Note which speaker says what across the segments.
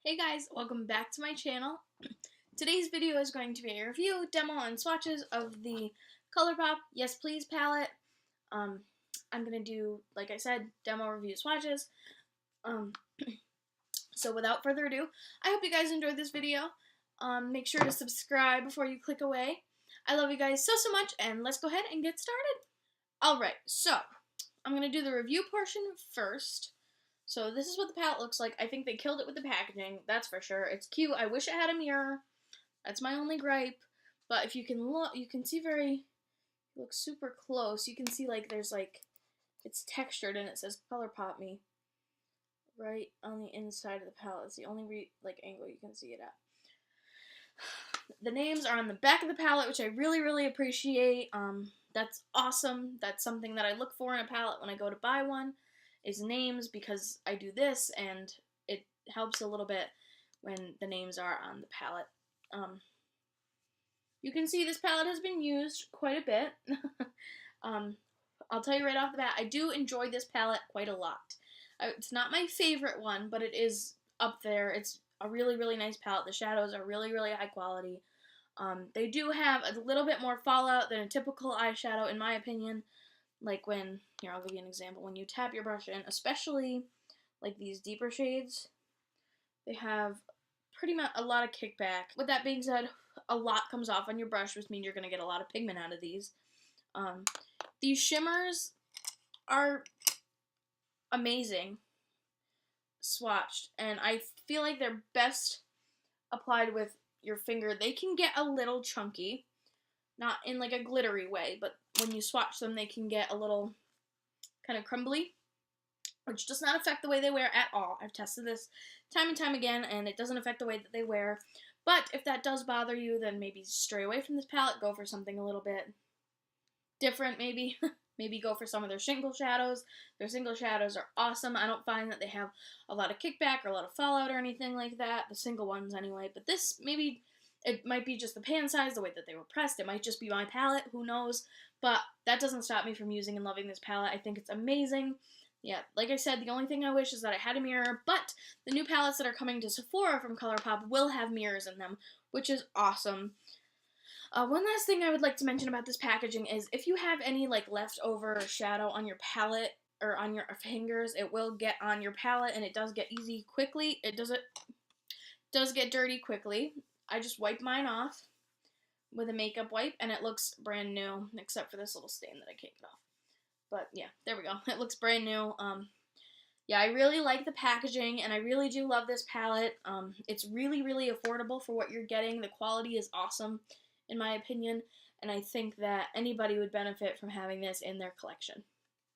Speaker 1: Hey guys, welcome back to my channel. Today's video is going to be a review, demo, and swatches of the ColourPop Yes Please palette. I'm going to do, like I said, demo, review, swatches. So without further ado, I hope you guys enjoyed this video. Make sure to subscribe before you click away. I love you guys so much, and let's go ahead and get started. Alright, so I'm going to do the review portion first. So this is what the palette looks like. I think they killed it with the packaging, that's for sure. It's cute. I wish it had a mirror. That's my only gripe. But if you can look, you can see it looks super close. You can see there's it's textured and it says ColourPop Me right on the inside of the palette. It's the only angle you can see it at. The names are on the back of the palette, which I really appreciate. That's awesome. That's something that I look for in a palette when I go to buy one. Is names, because I do this and it helps a little bit when the names are on the palette. You can see this palette has been used quite a bit. I'll tell you right off the bat, I do enjoy this palette quite a lot. It's not my favorite one, but it is up there. It's a really nice palette. The shadows are really high quality. They do have a little bit more fallout than a typical eyeshadow, in my opinion. Here, I'll give you an example. When you tap your brush in, especially these deeper shades, they have pretty much a lot of kickback. With that being said, a lot comes off on your brush, which means you're going to get a lot of pigment out of these. These shimmers are amazing swatched, and I feel like they're best applied with your finger. They can get a little chunky, not in a glittery way, but when you swatch them, they can get a little kind of crumbly, which does not affect the way they wear at all. I've tested this time and time again, and it doesn't affect the way that they wear. But if that does bother you, then maybe stray away from this palette. Go for something a little bit different, maybe. Maybe go for some of their single shadows. Their single shadows are awesome. I don't find that they have a lot of kickback or a lot of fallout or anything like that. The single ones anyway. But this, maybe it might be just the pan size, the way that they were pressed. It might just be my palette. Who knows? But that doesn't stop me from using and loving this palette. I think it's amazing. Yeah, like I said, the only thing I wish is that I had a mirror, but the new palettes that are coming to Sephora from ColourPop will have mirrors in them, which is awesome. One last thing I would like to mention about this packaging is if you have any leftover shadow on your palette or on your fingers, it will get on your palette, and it does get easy quickly. It does get dirty quickly. I just wipe mine off with a makeup wipe, and it looks brand new, except for this little stain that I kicked off. But yeah, there we go. It looks brand new. Yeah, I really like the packaging, and I really do love this palette. It's really affordable for what you're getting. The quality is awesome, in my opinion, and I think that anybody would benefit from having this in their collection.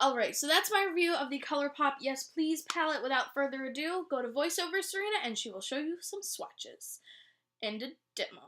Speaker 1: Alright, so that's my review of the ColourPop Yes Please palette. Without further ado, go to VoiceOver Serena, and she will show you some swatches. And a demo.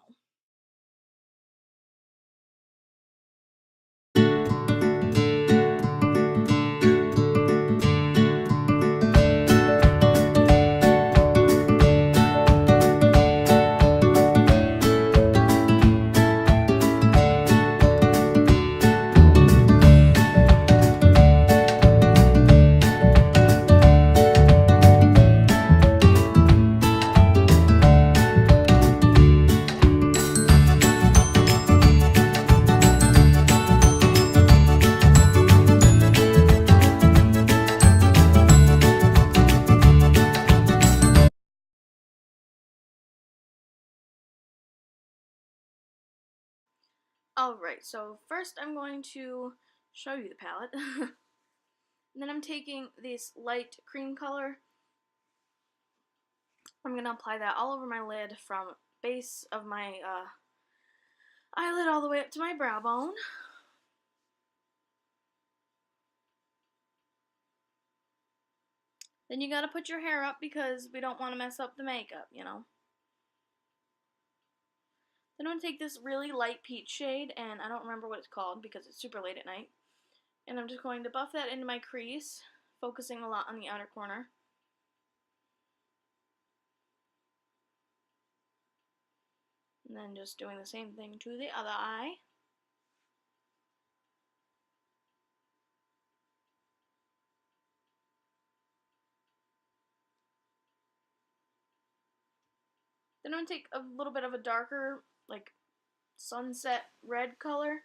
Speaker 1: Alright, so first I'm going to show you the palette. And then I'm taking this light cream color. I'm going to apply that all over my lid from base of my eyelid all the way up to my brow bone. Then you gotta put your hair up because we don't want to mess up the makeup, you know. Then I'm going to take this really light peach shade, and I don't remember what it's called because it's super late at night. And I'm just going to buff that into my crease, focusing a lot on the outer corner. And then just doing the same thing to the other eye. Then I'm going to take a little bit of a darker, like, sunset red color.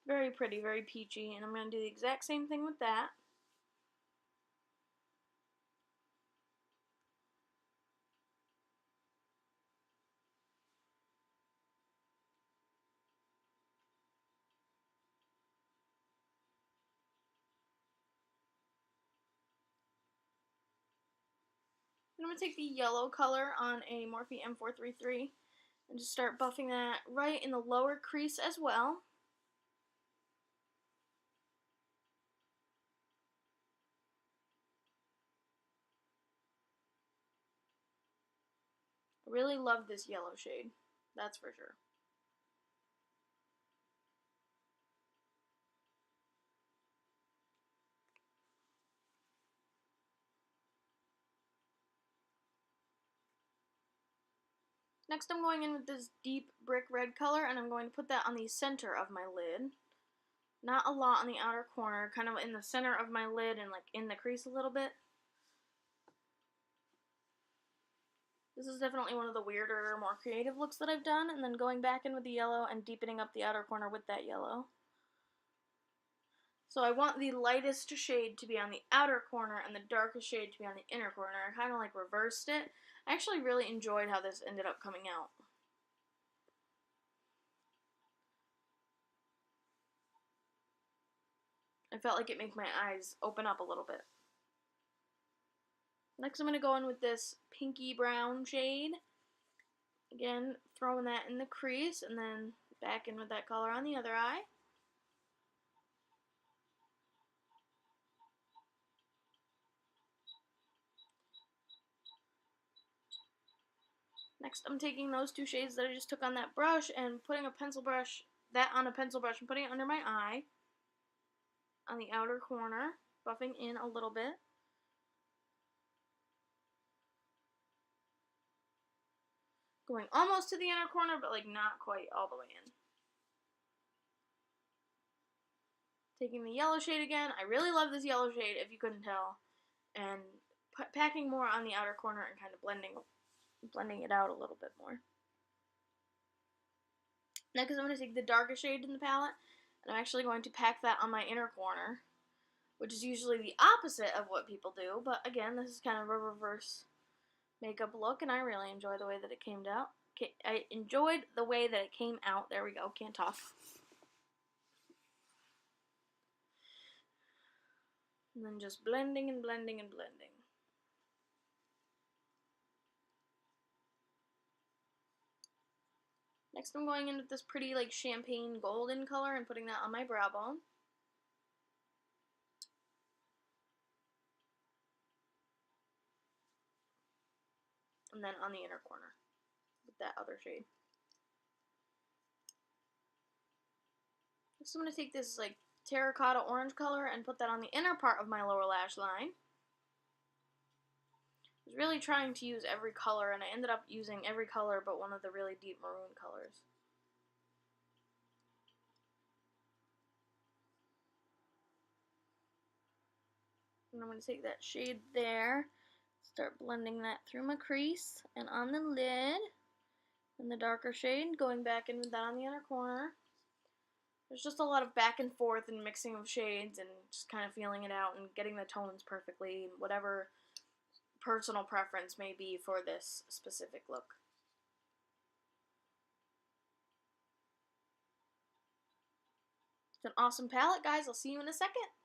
Speaker 1: Very pretty, very peachy. And I'm going to do the exact same thing with that. I'm going to take the yellow color on a Morphe M433 and just start buffing that right in the lower crease as well. I really love this yellow shade, that's for sure. Next I'm going in with this deep brick red color, and I'm going to put that on the center of my lid. Not a lot on the outer corner, kind of in the center of my lid and like in the crease a little bit. This is definitely one of the weirder, more creative looks that I've done, and then going back in with the yellow and deepening up the outer corner with that yellow. So I want the lightest shade to be on the outer corner and the darkest shade to be on the inner corner. I kind of like reversed it. I actually really enjoyed how this ended up coming out. I felt like it made my eyes open up a little bit. Next I'm going to go in with this pinky brown shade. Again, throwing that in the crease and then back in with that color on the other eye. Next, I'm taking those two shades that I just took on that brush and putting that on a pencil brush and putting it under my eye on the outer corner, buffing in a little bit. Going almost to the inner corner, but like not quite all the way in. Taking the yellow shade again. I really love this yellow shade, if you couldn't tell. And packing more on the outer corner and kind of blending it out a little bit more. Next, I'm going to take the darkest shade in the palette, and I'm actually going to pack that on my inner corner, which is usually the opposite of what people do, but again, this is kind of a reverse makeup look, and I really enjoy the way that it came out. I enjoyed the way that it came out. There we go, can't talk. And then just blending and blending and blending. Next, I'm going in with this pretty like champagne golden color and putting that on my brow bone. And then on the inner corner with that other shade. Next, I'm going to take this like terracotta orange color and put that on the inner part of my lower lash line. I was really trying to use every color, and I ended up using every color but one of the really deep maroon colors. And I'm going to take that shade there, start blending that through my crease and on the lid, and the darker shade, going back in with that on the inner corner. There's just a lot of back and forth and mixing of shades and just kind of feeling it out and getting the tones perfectly, whatever personal preference may be for this specific look. It's an awesome palette, guys. I'll see you in a second.